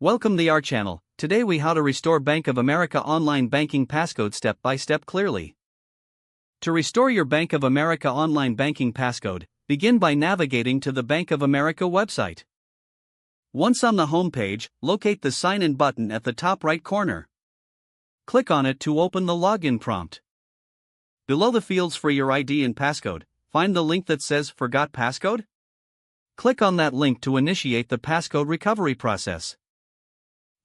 Welcome to our channel. Today we how to restore Bank of America online banking passcode step by step clearly. To restore your Bank of America online banking passcode, begin by navigating to the Bank of America website. Once on the home page, locate the Sign In button at the top right corner. Click on it to open the login prompt. Below the fields for your ID and passcode, find the link that says Forgot Passcode? Click on that link to initiate the passcode recovery process.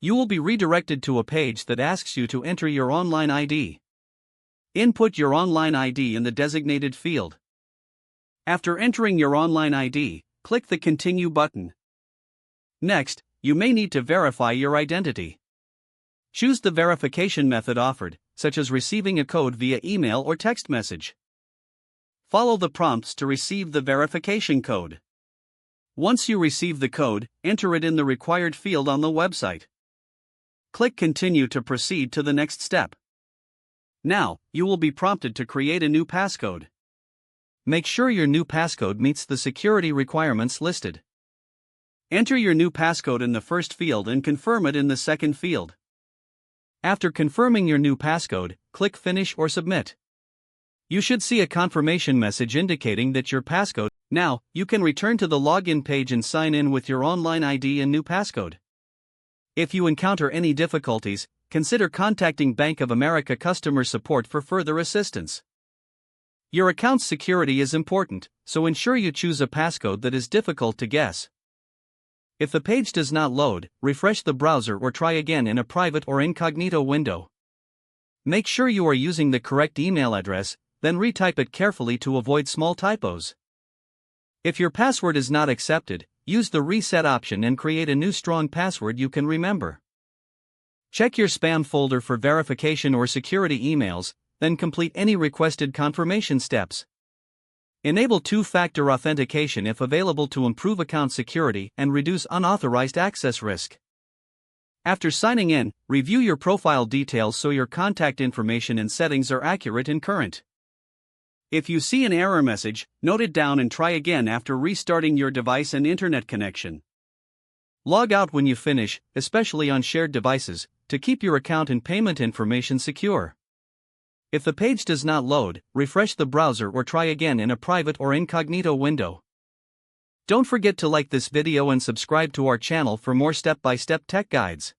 You will be redirected to a page that asks you to enter your online ID. Input your online ID in the designated field. After entering your online ID, click the Continue button. Next, you may need to verify your identity. Choose the verification method offered, such as receiving a code via email or text message. Follow the prompts to receive the verification code. Once you receive the code, enter it in the required field on the website. Click Continue to proceed to the next step. Now, you will be prompted to create a new passcode. Make sure your new passcode meets the security requirements listed. Enter your new passcode in the first field and confirm it in the second field. After confirming your new passcode, click Finish or Submit. You should see a confirmation message indicating that your passcode. Now, you can return to the login page and sign in with your online ID and new passcode. If you encounter any difficulties, consider contacting Bank of America customer support for further assistance. Your account's security is important, so ensure you choose a passcode that is difficult to guess. If the page does not load, refresh the browser or try again in a private or incognito window. Make sure you are using the correct email address, then retype it carefully to avoid small typos. If your password is not accepted, use the reset option and create a new strong password you can remember. Check your spam folder for verification or security emails, then complete any requested confirmation steps. Enable two-factor authentication if available to improve account security and reduce unauthorized access risk. After signing in, review your profile details so your contact information and settings are accurate and current. If you see an error message, note it down and try again after restarting your device and internet connection. Log out when you finish, especially on shared devices, to keep your account and payment information secure. If the page does not load, refresh the browser or try again in a private or incognito window. Don't forget to like this video and subscribe to our channel for more step-by-step tech guides.